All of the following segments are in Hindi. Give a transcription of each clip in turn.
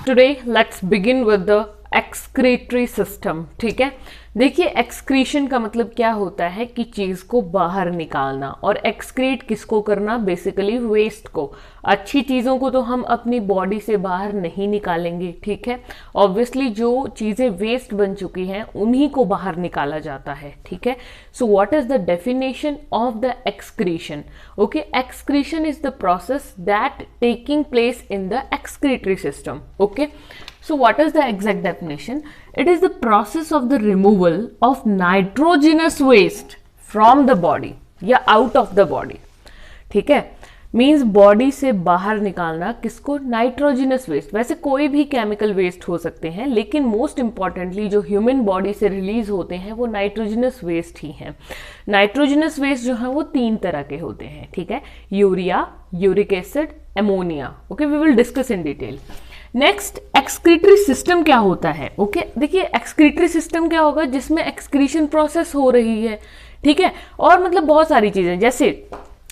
Today let's begin with the excretory system. ठीक है, देखिए एक्सक्रीशन का मतलब क्या होता है कि चीज को बाहर निकालना, और एक्सक्रीट किसको करना, बेसिकली वेस्ट को। अच्छी चीजों को तो हम अपनी बॉडी से बाहर नहीं निकालेंगे, ठीक है, ऑब्वियसली जो चीजें वेस्ट बन चुकी हैं उन्हीं को बाहर निकाला जाता है। ठीक है, so what is the definition of the excretion? Okay, excretion is the process that taking place in the excretory system. Okay, so what is the exact definition? It is the process of the removal of nitrogenous waste from the body या out of the body। ठीक है, मीन्स बॉडी से बाहर निकालना किसको? Nitrogenous waste. वैसे कोई भी केमिकल वेस्ट हो सकते हैं, लेकिन मोस्ट इंपॉर्टेंटली जो ह्यूमन बॉडी से रिलीज होते हैं वो नाइट्रोजिनस वेस्ट ही हैं। नाइट्रोजिनस वेस्ट जो है वो 3 तरह के होते हैं। ठीक है, urea, uric acid, ammonia. Okay, we will discuss in detail. Next, excretory system क्या होता है? ओके, देखिए एक्सक्रीटरी सिस्टम क्या होगा? जिसमें एक्सक्रीशन प्रोसेस हो रही है। ठीक है, और मतलब बहुत सारी चीजें, जैसे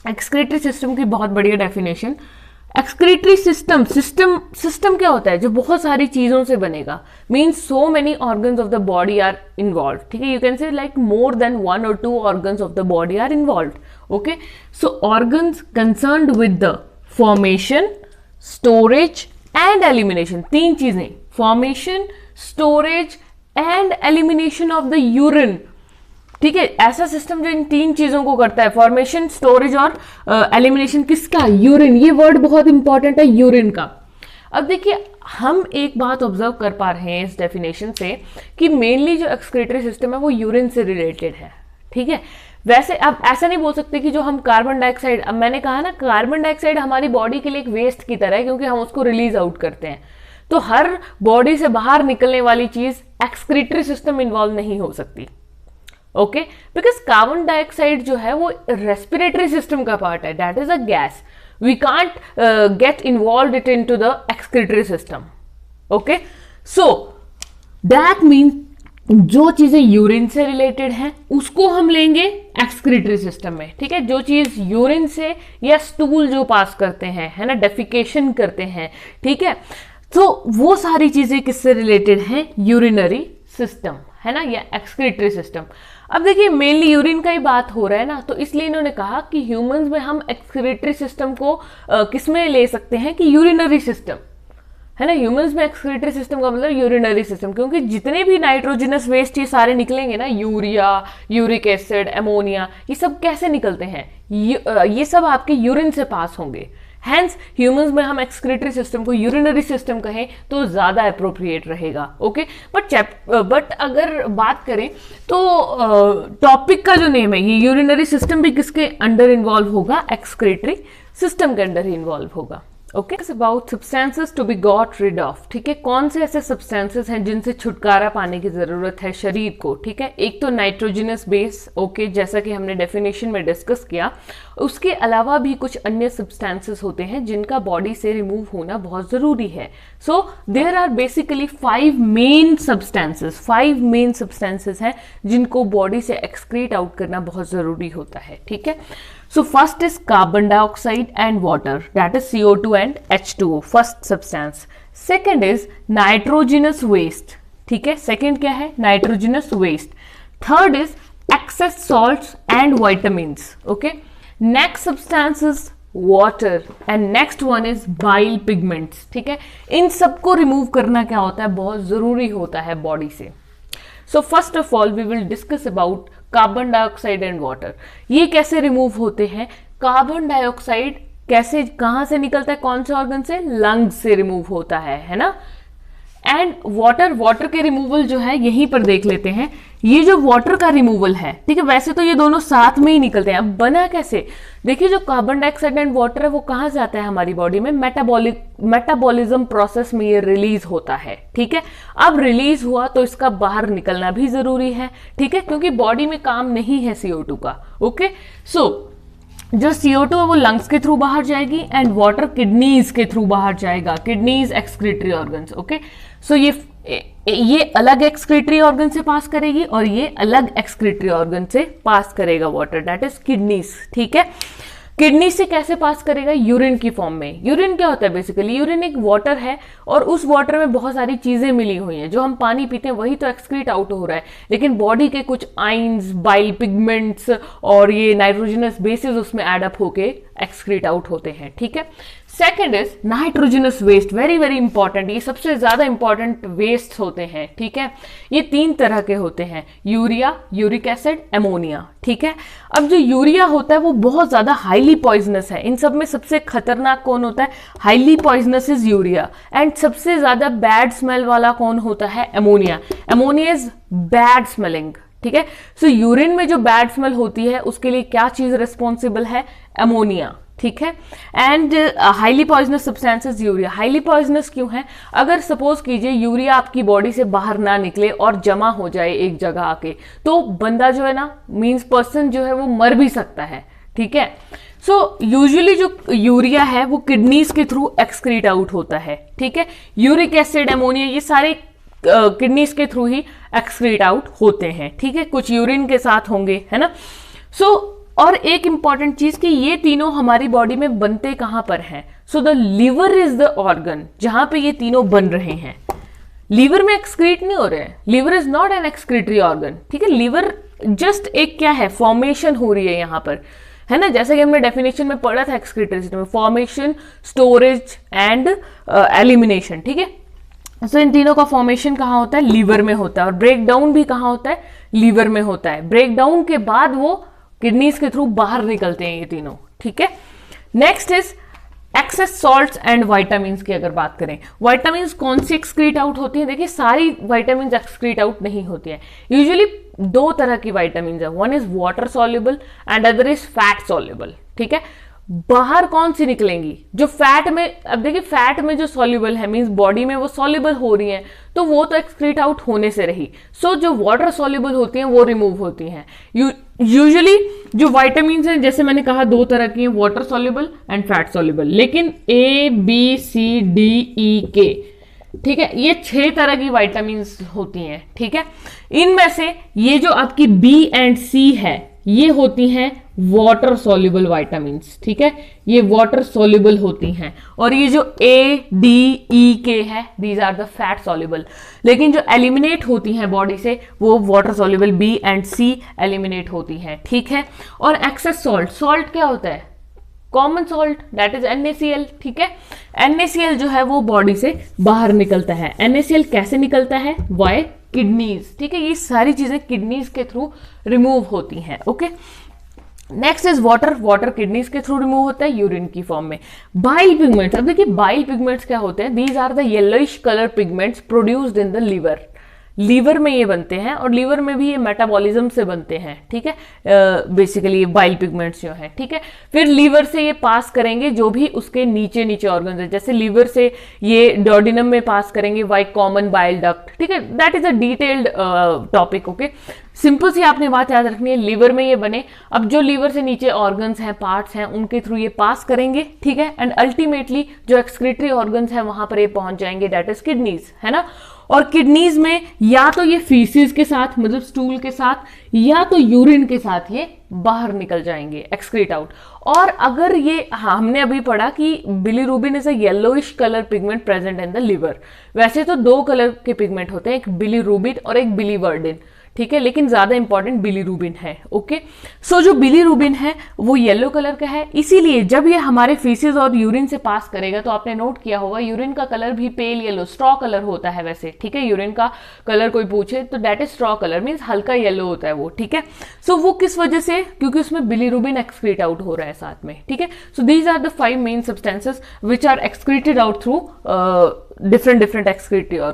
एक्सक्रीटरी सिस्टम की बहुत बढ़िया डेफिनेशन। एक्सक्रीटरी सिस्टम सिस्टम क्या होता है? जो बहुत सारी चीजों से बनेगा, means so many organs of the body are involve. ठीक है, you can say like more than 1 or 2 organs of the body are involve. Okay, so organs concerned with the formation, storage and elimination, 3 चीजें, formation, storage and elimination of the urine. ठीक है, ऐसा सिस्टम जो इन 3 चीजों को करता है, फॉर्मेशन, स्टोरेज और एलिमिनेशन। किसका? यूरिन। ये वर्ड बहुत इंपॉर्टेंट है, यूरिन का। अब देखिए, हम एक बात ऑब्जर्व कर पा रहे हैं इस डेफिनेशन से कि मेनली जो एक्सक्रीटरी सिस्टम है वो यूरिन से रिलेटेड है। ठीक है, वैसे अब ऐसा नहीं बोल सकते कि जो हम कार्बन डाइऑक्साइड, अब मैंने कहा ना कार्बन डाइऑक्साइड हमारी बॉडी के लिए एक वेस्ट की तरह है, क्योंकि हम उसको रिलीज आउट करते हैं। तो हर बॉडी से बाहर निकलने वाली चीज एक्सक्रीटरी सिस्टम इन्वॉल्व नहीं हो सकती। ओके, बिकॉज कार्बन डाइऑक्साइड जो है वो रेस्पिरेटरी सिस्टम का पार्ट है, that is a gas, we can't get involve it into the excretory system. Okay, so that means जो चीजें यूरिन से रिलेटेड हैं उसको हम लेंगे एक्सक्रीटरी सिस्टम में। ठीक है, जो चीज यूरिन से या स्टूल जो पास करते हैं, है ना, डेफिकेशन करते हैं, ठीक है, तो वो सारी चीजें किससे रिलेटेड हैं? यूरिनरी सिस्टम, है ना, या एक्सक्रीटरी सिस्टम। अब देखिए मेनली यूरिन का ही बात हो रहा है ना, तो इसलिए इन्होंने कहा कि ह्यूमंस में हम एक्सक्रीटरी सिस्टम को किसमें ले सकते हैं कि यूरिनरी सिस्टम, है ना। ह्यूमंस में एक्सक्रीटरी सिस्टम का मतलब यूरिनरी सिस्टम, क्योंकि जितने भी नाइट्रोजनस वेस्ट ये सारे निकलेंगे ना, यूरिया, यूरिक एसिड, एमोनिया, ये सब कैसे निकलते हैं? ये सब आपके यूरिन से पास होंगे। हैंस ह्यूमंस में हम एक्सक्रीटरी सिस्टम को यूरिनरी सिस्टम कहें तो ज्यादा अप्रोप्रिएट रहेगा। ओके, बट अगर बात करें तो टॉपिक का जो नेम है, ये यूरिनरी सिस्टम भी किसके अंडर इन्वॉल्व होगा? एक्सक्रीटरी सिस्टम के अंडर ही इन्वॉल्व होगा। Okay, about substances to be got rid of. ठीक है, कौन से ऐसे सब्सटेंसेस हैं जिनसे छुटकारा पाने की जरूरत है शरीर को? ठीक है, एक तो नाइट्रोजनस बेस, ओके, जैसा कि हमने डेफिनेशन में डिस्कस किया। उसके अलावा भी कुछ अन्य सब्सटेंसेस होते हैं जिनका बॉडी से रिमूव होना बहुत जरूरी है। So there are basically 5 main substances हैं जिनको बॉडी से एक्सक्रीट आउट करना बहुत जरूरी होता है। ठीक है, so first is carbon dioxide and water, that is CO2 and H2O, first substance. Second is nitrogenous waste. ठीक है, second क्या है? nitrogenous waste. Third is excess salts and vitamins. Okay, next substance is water and next one is bile pigments. ठीक है, इन सबको रिमूव करना क्या होता है? बहुत जरूरी होता है बॉडी से। So first of all we will discuss about carbon dioxide and water. ये कैसे रिमूव होते हैं? कार्बन डाइऑक्साइड कैसे, कहां से निकलता है, कौन से ऑर्गन से? लंग्स से रिमूव होता है ना। एंड वाटर के रिमूवल जो है यहीं पर देख लेते हैं। ये जो वाटर का रिमूवल है, ठीक है, वैसे तो ये दोनों साथ में ही निकलते हैं। अब बना कैसे? देखिए, जो कार्बन डाइऑक्साइड एंड वाटर है वो कहां से आता है हमारी बॉडी में? मेटाबॉलिज्म प्रोसेस में ये रिलीज होता है। ठीक है, अब रिलीज हुआ तो इसका बाहर निकलना भी जरूरी है। ठीक है, क्योंकि बॉडी में काम नहीं है CO2 का। ओके, सो जो CO2 है वो लंग्स के थ्रू बाहर जाएगी एंड वाटर किडनीज के थ्रू बाहर जाएगा। Kidneys excretory organs. ओके, सो ये अलग एक्सक्रीटरी ऑर्गन से पास करेगी और ये अलग एक्सक्रीटरी ऑर्गन से पास करेगा वाटर, दैट इज किडनीज। ठीक है, किडनी से कैसे पास करेगा? यूरिन की फॉर्म में। यूरिन क्या होता है? बेसिकली यूरिन एक वाटर है और उस वाटर में बहुत सारी चीजें मिली हुई हैं। जो हम पानी पीते हैं वही तो एक्सक्रीट आउट हो रहा है, लेकिन बॉडी के कुछ आइंस, बाइल पिगमेंट्स और ये नाइट्रोजनस बेसिस उसमें एड अप होके एक्सक्रीट आउट होते हैं। ठीक है। Second is nitrogenous waste, very very important. ये सबसे ज्यादा इंपॉर्टेंट वेस्ट होते हैं। ठीक है। ये 3 तरह के होते हैं, यूरिया, यूरिक एसिड, एमोनिया। ठीक है। अब जो यूरिया होता है वो बहुत ज्यादा हाईली पॉइजनस है। इन सब में सबसे खतरनाक कौन होता है? Highly poisonous is urea. And सबसे ज्यादा बैड स्मेल वाला कौन होता है? Ammonia. Ammonia is bad smelling. ठीक है। सो यूरिन में जो बैड स्मेल होती है उसके लिए क्या चीज रिस्पॉन्सिबल है? एमोनिया। ठीक है। And highly poisonous substances urea. Highly poisonous क्यों है? अगर सपोज कीजिए यूरिया आपकी बॉडी से बाहर ना निकले और जमा हो जाए एक जगह आके, तो बंदा जो है ना, मींस पर्सन जो है वो मर भी सकता है। ठीक है। सो यूजुअली जो यूरिया है वो किडनीज के थ्रू एक्सक्रीट आउट होता है। ठीक है। यूरिक एसिड, एमोनिया, ये सारे किडनीज के थ्रू ही एक्सक्रीट आउट होते हैं। ठीक है। कुछ यूरिन के साथ होंगे, है ना। सो और एक इंपॉर्टेंट चीज कि ये तीनों हमारी बॉडी में बनते कहां पर हैं? So the liver is the organ जहां पे ये तीनों बन रहे हैं। लीवर में एक्सक्रीट नहीं हो रहे हैं। Liver is not an excretory organ. ठीक है। लीवर जस्ट एक क्या है? फॉर्मेशन हो रही है यहां पर, है ना। जैसे कि हमने डेफिनेशन में पढ़ा था एक्सक्रीटरी सिस्टम में, फॉर्मेशन, स्टोरेज एंड एलिमिनेशन। ठीक है। सो इन तीनों का फॉर्मेशन कहां होता है? लीवर में होता है। और ब्रेक डाउन भी कहां होता है? लीवर में होता है। ब्रेक डाउन के बाद वो किडनीज के थ्रू बाहर निकलते हैं ये तीनों। ठीक है। Next is excess salts and vitamin की अगर बात करें, वाइटामिन कौन सी एक्सक्रीट आउट होती है? देखिए सारी वाइटामिन एक्सक्रीट आउट नहीं होती है। यूजुअली 2 तरह की वाइटामिन है, one is water soluble and other is fat soluble. ठीक है। बाहर कौन सी निकलेंगी? जो फैट में, अब देखिए फैट में जो सॉल्युबल है, मींस बॉडी में वो सॉल्युबल हो रही हैं, तो वो तो एक्सक्रीट आउट होने से रही। सो जो वाटर सॉल्युबल होती हैं वो रिमूव होती हैं। यूजुअली जो वाइटामिन हैं, जैसे मैंने कहा 2 तरह की हैं, water soluble and fat soluble. लेकिन A, B, C, D, E, K, ठीक है, ये 6 तरह की वाइटामिन होती हैं। ठीक है। इनमें से ये जो आपकी B एंड C है ये होती हैं वाटर सॉल्युबल वाइटामिन्स। ठीक है। ये वाटर सॉल्युबल होती हैं। और ये जो A, D, E, K है, these are the fat soluble. लेकिन जो एलिमिनेट होती हैं बॉडी से वो water soluble B and C eliminate होती हैं। ठीक है। और एक्सेस सॉल्ट, सॉल्ट क्या होता है? Common salt, that is NaCl। ठीक है। NaCl जो है वो बॉडी से बाहर निकलता है। NaCl कैसे निकलता है? By kidneys. ठीक है। ये सारी चीजें किडनीज के थ्रू रिमूव होती हैं। Okay. Next is water. Water kidneys के थ्रू रिमूव होता है यूरिन की फॉर्म में। बाइल पिगमेंट्स, अब देखिए बाइल पिगमेंट्स क्या होते हैं? These are the yellowish colour pigments produced in the liver. Liver में ये बनते हैं और लीवर में भी ये मेटाबॉलिज्म से बनते हैं। ठीक है। बेसिकली बाइल पिगमेंट्स जो हैं। ठीक है। फिर लीवर से ये पास करेंगे जो भी उसके नीचे नीचे ऑर्गन है, जैसे लीवर से ये डोडिनम में पास करेंगे वाई कॉमन बाइल डक्ट। ठीक है। That is a detailed topic. Okay. Simple सी आपने बात याद रखनी है, लीवर में ये बने। अब जो लीवर से नीचे ऑर्गन्स हैं, पार्ट्स हैं, उनके थ्रू ये पास करेंगे। ठीक है। एंड अल्टीमेटली जो एक्सक्रीटरी ऑर्गन्स हैं वहां पर ये पहुंच जाएंगे, दैट इज किडनीज, है ना। और किडनीज में या तो ये फीसिस के साथ, मतलब स्टूल के साथ, या तो यूरिन के साथ ये बाहर निकल जाएंगे, एक्सक्रीट आउट। और अगर ये, हाँ, हमने अभी पढ़ा कि bilirubin is a yellowish colour pigment present in the liver. वैसे तो 2 कलर के पिगमेंट होते हैं, एक बिलीरुबिन और एक बिलीवर्डिन। ठीक है। लेकिन ज्यादा इंपॉर्टेंट बिलीरुबिन है। ओके। सो जो बिलीरुबिन है वो येलो कलर का है, इसीलिए जब ये हमारे फीसिस और यूरिन से पास करेगा तो आपने नोट किया होगा यूरिन का कलर भी पेल येलो, स्ट्रॉ कलर होता है वैसे। ठीक है। यूरिन का कलर कोई पूछे तो that is straw colour, means हल्का येलो होता है वो। ठीक है। सो वो किस वजह से? क्योंकि उसमें बिलीरुबिन एक्सक्रीट आउट हो रहा है साथ में। ठीक है। So these are the 5 main substances which are excreted out through different excretory organ.